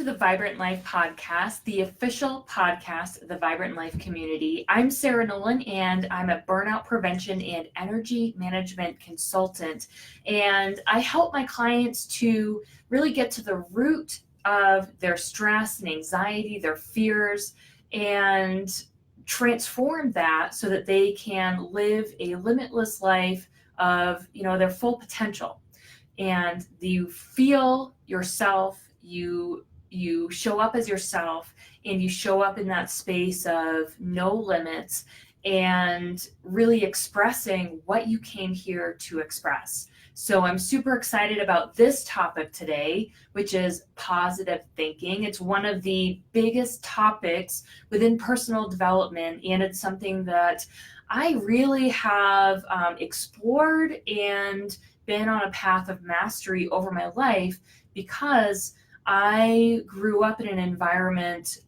the Vibrant Life podcast, the official podcast of the Vibrant Life community. I'm Sarah Nolan, and I'm a burnout prevention and energy management consultant. And I help my clients to really get to the root of their stress and anxiety, their fears, and transform that so that they can live a limitless life of, their full potential. And you feel yourself, you show up as yourself, and you show up in that space of no limits and really expressing what you came here to express. So I'm super excited about this topic today, which is positive thinking. It's one of the biggest topics within personal development, and it's something that I really have explored and been on a path of mastery over my life, because I grew up in an environment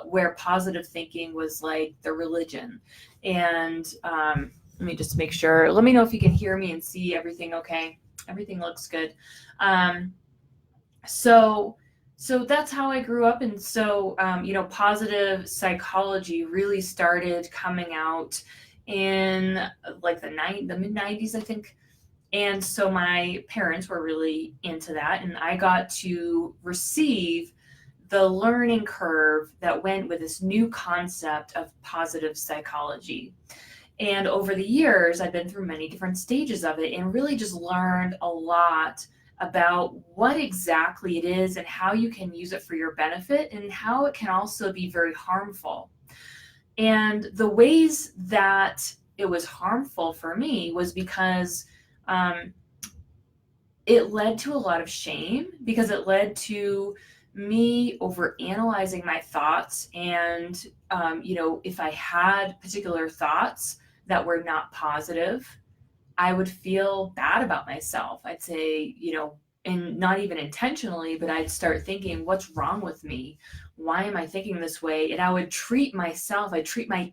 where positive thinking was like the religion. And let me just make sure. Let me know if you can hear me and see everything okay. Everything looks good. So that's how I grew up. And so, positive psychology really started coming out in like the mid 90s, I think. And so my parents were really into that, and I got to receive the learning curve that went with this new concept of positive psychology. And over the years, I've been through many different stages of it and really just learned a lot about what exactly it is and how you can use it for your benefit, and how it can also be very harmful. And the ways that it was harmful for me was because it led to a lot of shame, because it led to me over analyzing my thoughts. And, if I had particular thoughts that were not positive, I would feel bad about myself. I'd say, and not even intentionally, but I'd start thinking, what's wrong with me? Why am I thinking this way? And I would treat my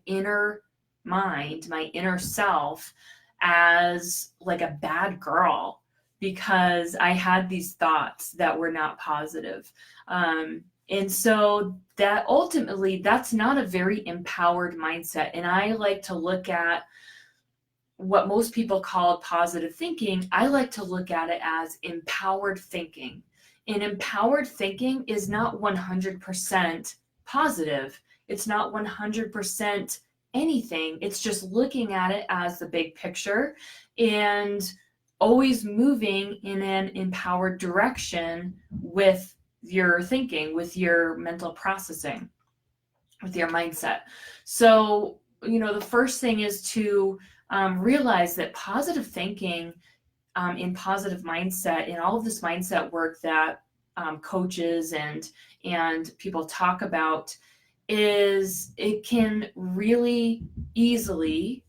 inner mind, my inner self, as like a bad girl, because I had these thoughts that were not positive. And so that ultimately, that's not a very empowered mindset. And I like to look at what most people call positive thinking. I like to look at it as empowered thinking. And empowered thinking is not 100% positive. It's not 100% anything. It's just looking at it as the big picture and always moving in an empowered direction with your thinking, with your mental processing, with your mindset. So, the first thing is to realize that positive thinking, in positive mindset, in all of this mindset work that coaches and people talk about, is it can really easily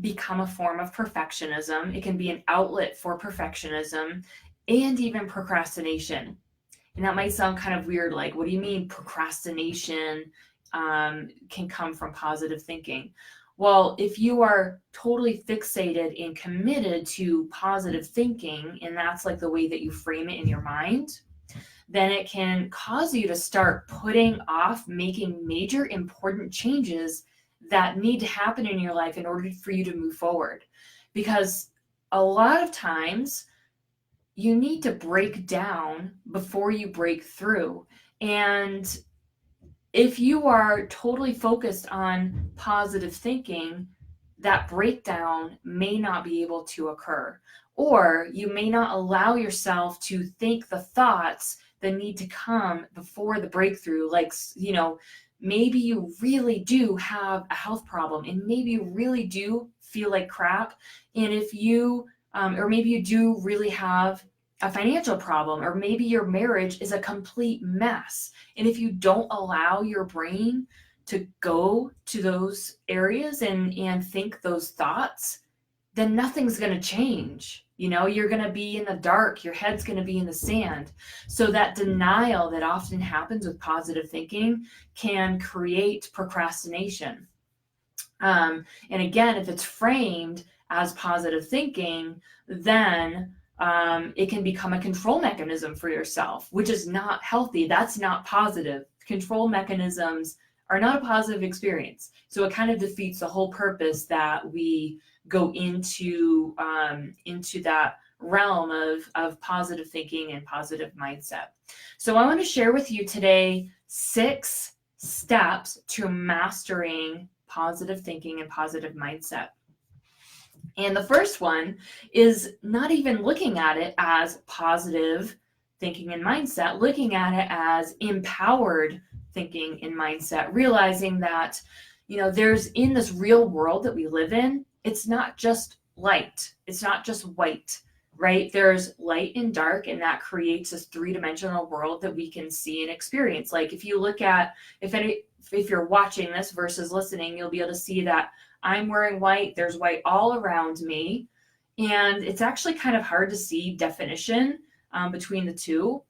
become a form of perfectionism. It can be an outlet for perfectionism and even procrastination. And that might sound kind of weird, like, what do you mean procrastination can come from positive thinking? Well, if you are totally fixated and committed to positive thinking, and that's like the way that you frame it in your mind, then it can cause you to start putting off making major important changes that need to happen in your life in order for you to move forward. Because a lot of times you need to break down before you break through. And if you are totally focused on positive thinking, that breakdown may not be able to occur. Or you may not allow yourself to think the thoughts that need to come before the breakthrough. Like, maybe you really do have a health problem, and maybe you really do feel like crap. And if you, or maybe you do really have a financial problem, or maybe your marriage is a complete mess. And if you don't allow your brain to go to those areas and think those thoughts, then nothing's going to change. You're going to be in the dark. Your head's going to be in the sand. So that denial that often happens with positive thinking can create procrastination. And again, if it's framed as positive thinking, then It can become a control mechanism for yourself, which is not healthy. That's not positive. Control mechanisms are not a positive experience. So it kind of defeats the whole purpose that we go into that realm of positive thinking and positive mindset. So I want to share with you today 6 steps to mastering positive thinking and positive mindset. And the first one is not even looking at it as positive thinking and mindset, looking at it as empowered thinking and mindset, realizing that, there's in this real world that we live in, it's not just light, it's not just white, right? There's light and dark, and that creates this 3-dimensional world that we can see and experience. Like if you look at, if you're watching this versus listening, you'll be able to see that I'm wearing white, there's white all around me, and it's actually kind of hard to see definition between the two.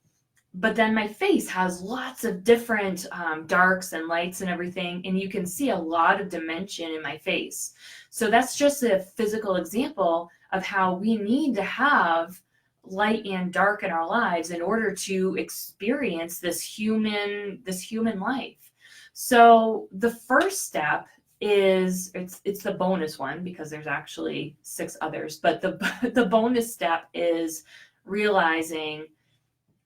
But then my face has lots of different darks and lights and everything, and you can see a lot of dimension in my face. So that's just a physical example of how we need to have light and dark in our lives in order to experience this human life. So the first step is, it's the bonus one because there's actually 6 others, but the bonus step is realizing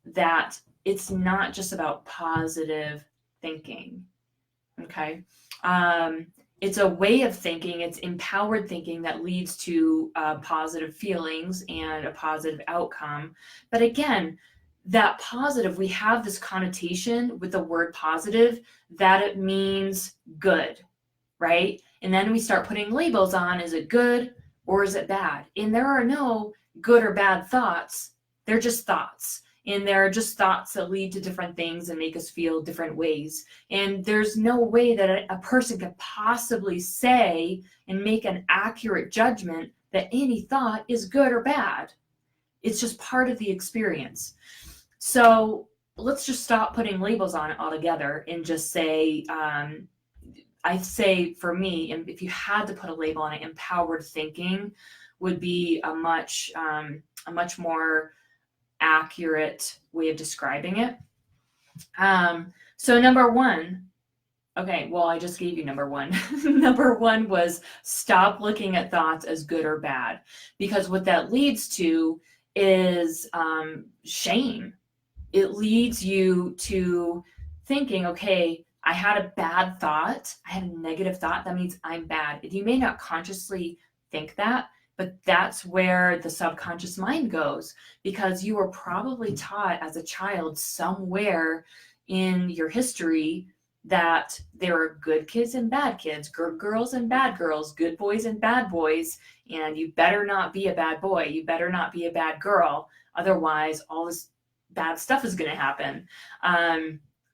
that it's not just about positive thinking. Okay. It's a way of thinking, it's empowered thinking that leads to positive feelings and a positive outcome. But again, that positive, we have this connotation with the word positive that it means good, right? And then we start putting labels on, is it good or is it bad? And there are no good or bad thoughts. They're just thoughts. And they're just thoughts that lead to different things and make us feel different ways. And there's no way that a person could possibly say and make an accurate judgment that any thought is good or bad. It's just part of the experience. So let's just stop putting labels on it altogether and just say, I say for me, if you had to put a label on it, empowered thinking would be a much more accurate way of describing it. So number 1, okay, well, I just gave you number 1. Number 1 was stop looking at thoughts as good or bad, because what that leads to is shame. It leads you to thinking, okay, I had a bad thought, I had a negative thought, that means I'm bad. You may not consciously think that, but that's where the subconscious mind goes, because you were probably taught as a child somewhere in your history that there are good kids and bad kids, good girls and bad girls, good boys and bad boys, and you better not be a bad boy, you better not be a bad girl, otherwise all this bad stuff is going to happen.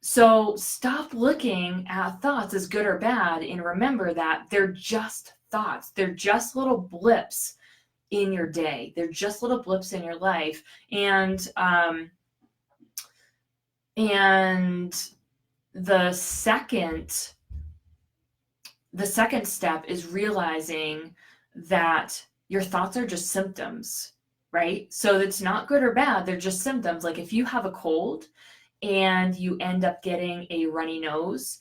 So stop looking at thoughts as good or bad, and remember that they're just thoughts. They're just little blips in your day. They're just little blips in your life. And the second step is realizing that your thoughts are just symptoms, right? So it's not good or bad. They're just symptoms. Like if you have a cold and you end up getting a runny nose,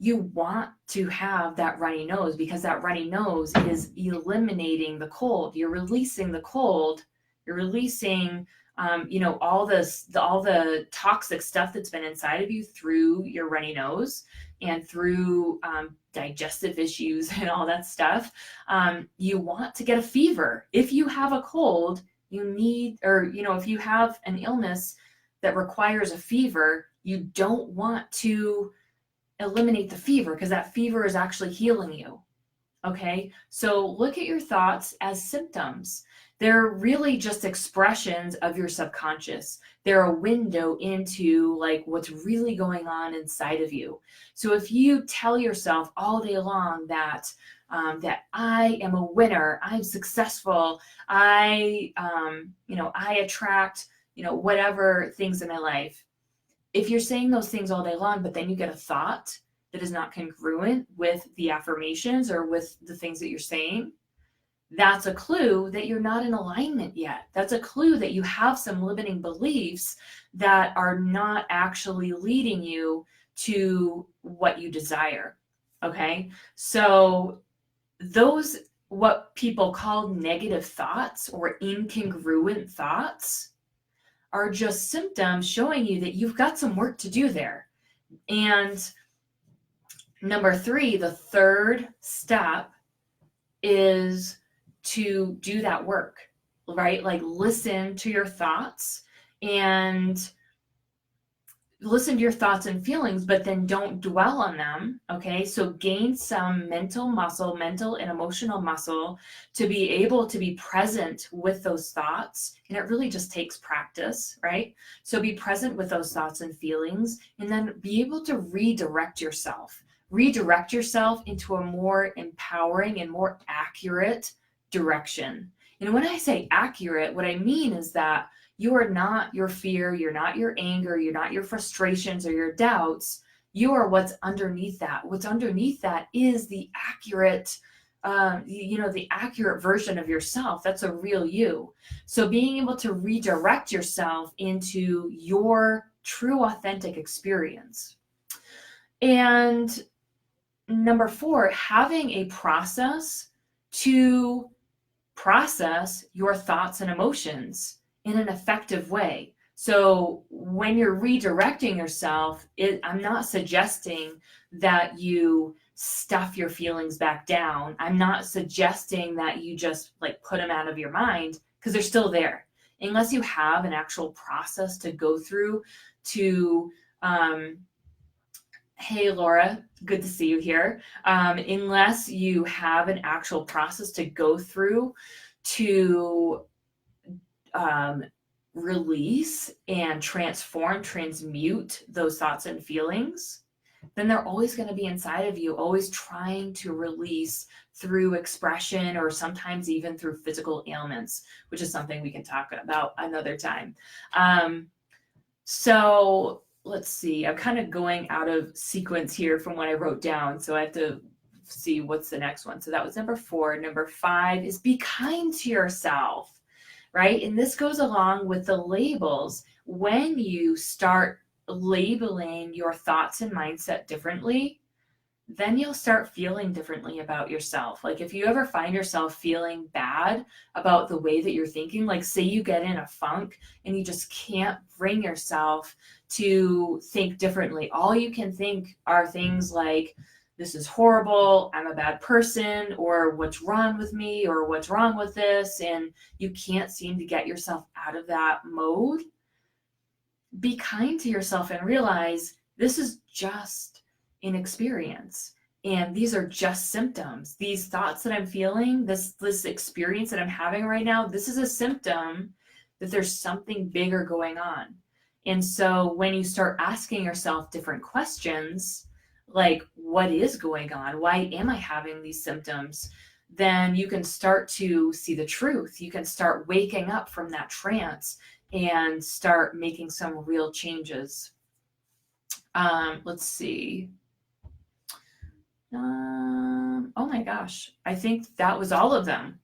you want to have that runny nose because that runny nose is eliminating the cold. You're releasing the cold. You're releasing, all the toxic stuff that's been inside of you through your runny nose and through digestive issues and all that stuff. You want to get a fever. If you have a cold, if you have an illness that requires a fever, you don't want to eliminate the fever because that fever is actually healing you. Okay, so look at your thoughts as symptoms. They're really just expressions of your subconscious. They're a window into like what's really going on inside of you. So if you tell yourself all day long that I am a winner, I'm successful, I attract, whatever things in my life. If you're saying those things all day long, but then you get a thought that is not congruent with the affirmations or with the things that you're saying, that's a clue that you're not in alignment yet. That's a clue that you have some limiting beliefs that are not actually leading you to what you desire. Okay. So those, what people call negative thoughts or incongruent thoughts, are just symptoms showing you that you've got some work to do there. And number three, the third step is to do that work, right? Like listen to your thoughts and listen to your thoughts and feelings, but then don't dwell on them. Okay. So gain some mental muscle, mental and emotional muscle to be able to be present with those thoughts. And it really just takes practice, right? So be present with those thoughts and feelings, and then be able to redirect yourself into a more empowering and more accurate direction. And when I say accurate, what I mean is that you are not your fear, you're not your anger, you're not your frustrations or your doubts. You are what's underneath that. What's underneath that is the accurate, the accurate version of yourself. That's a real you. So being able to redirect yourself into your true, authentic experience. And number four, having a process to process your thoughts and emotions in an effective way. So when you're redirecting yourself, I'm not suggesting that you stuff your feelings back down. I'm not suggesting that you just like put them out of your mind, because they're still there. Unless you have an actual process to go through to, hey, Laura, good to see you here. Unless you have an actual process to go through to release and transmute those thoughts and feelings, then they're always going to be inside of you, always trying to release through expression or sometimes even through physical ailments, which is something we can talk about another time. So let's see, I'm kind of going out of sequence here from what I wrote down, so I have to see what's the next one. So that was number four. Number five is be kind to yourself, right? And this goes along with the labels. When you start labeling your thoughts and mindset differently, then you'll start feeling differently about yourself. Like if you ever find yourself feeling bad about the way that you're thinking, like say you get in a funk and you just can't bring yourself to think differently. All you can think are things like, this is horrible, I'm a bad person, or what's wrong with me, or what's wrong with this, and you can't seem to get yourself out of that mode. Be kind to yourself and realize this is just an experience, and these are just symptoms. These thoughts that I'm feeling, this experience that I'm having right now, this is a symptom that there's something bigger going on. And so when you start asking yourself different questions, like what is going on, why am I having these symptoms, then you can start to see the truth. You can start waking up from that trance and start making some real changes. Let's see. Oh my gosh, I think that was all of them.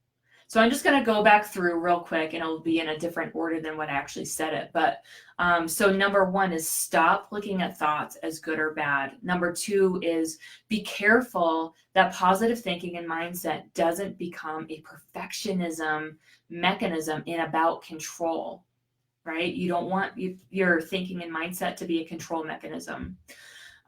So I'm just going to go back through real quick, and it'll be in a different order than what I actually said it. But so number one is stop looking at thoughts as good or bad. Number two is be careful that positive thinking and mindset doesn't become a perfectionism mechanism and about control, right? You don't want your thinking and mindset to be a control mechanism.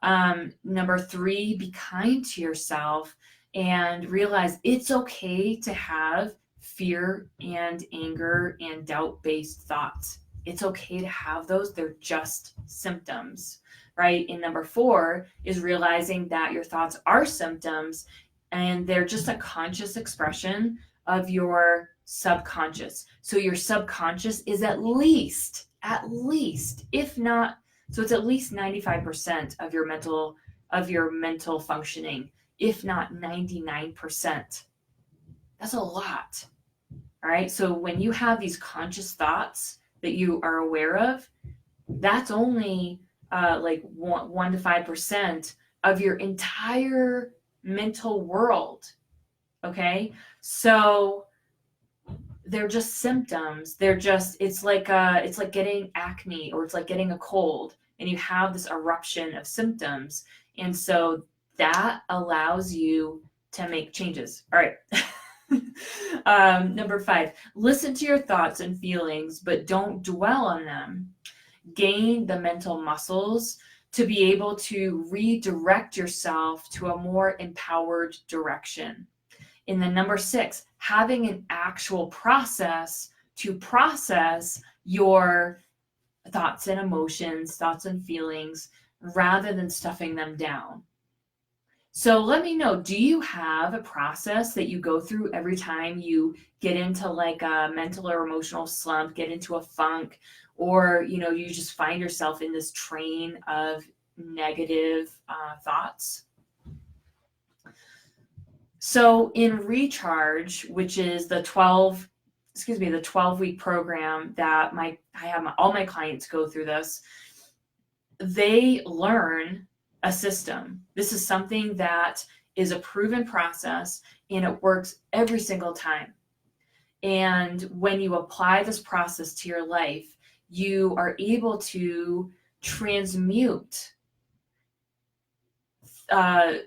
Number three, be kind to yourself and realize it's okay to have fear and anger and doubt-based thoughts. It's okay to have those. They're just symptoms, right? And number four is realizing that your thoughts are symptoms and they're just a conscious expression of your subconscious. So your subconscious is at least, if not, so it's at least 95% of your mental functioning, if not 99%. That's a lot. All right. So when you have these conscious thoughts that you are aware of, that's only like 1 to 5% of your entire mental world. Okay. So they're just symptoms. It's like getting acne, or it's like getting a cold, and you have this eruption of symptoms. And so that allows you to make changes. All right. Number 5, listen to your thoughts and feelings, but don't dwell on them. Gain the mental muscles to be able to redirect yourself to a more empowered direction. And then number 6, having an actual process to process your thoughts and emotions, thoughts and feelings, rather than stuffing them down. So let me know, do you have a process that you go through every time you get into like a mental or emotional slump, get into a funk, or you just find yourself in this train of negative thoughts? So in Recharge, which is the 12-week program that all my clients go through this, they learn a system. This is something that is a proven process, and it works every single time. And when you apply this process to your life, you are able to transmute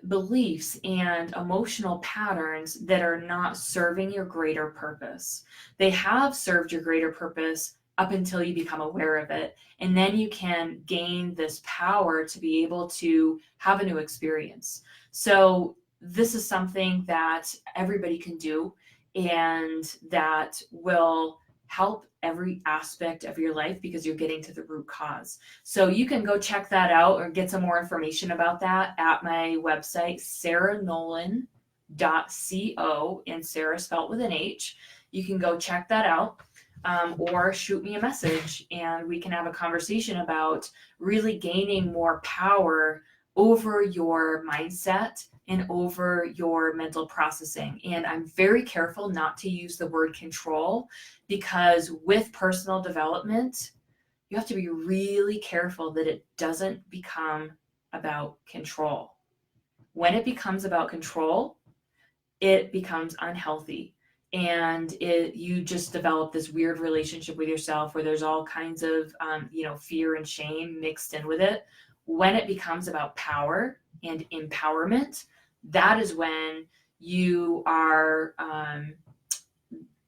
beliefs and emotional patterns that are not serving your greater purpose. They have served your greater purpose up until you become aware of it. And then you can gain this power to be able to have a new experience. So this is something that everybody can do, and that will help every aspect of your life because you're getting to the root cause. So you can go check that out or get some more information about that at my website, sarahnolan.co, and Sarah spelled with an H. You can go check that out, or shoot me a message and we can have a conversation about really gaining more power over your mindset and over your mental processing. And I'm very careful not to use the word control, because with personal development, you have to be really careful that it doesn't become about control. When it becomes about control, it becomes unhealthy. And you just develop this weird relationship with yourself where there's all kinds of fear and shame mixed in with it. When it becomes about power and empowerment, that is when you are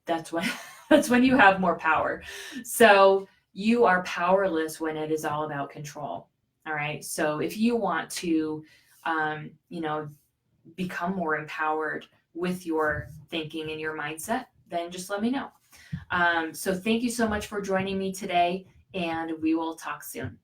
that's when you have more power. So you are powerless when it is all about control. All right. So if you want to become more empowered with your thinking and your mindset, then just let me know. So thank you so much for joining me today, and we will talk soon.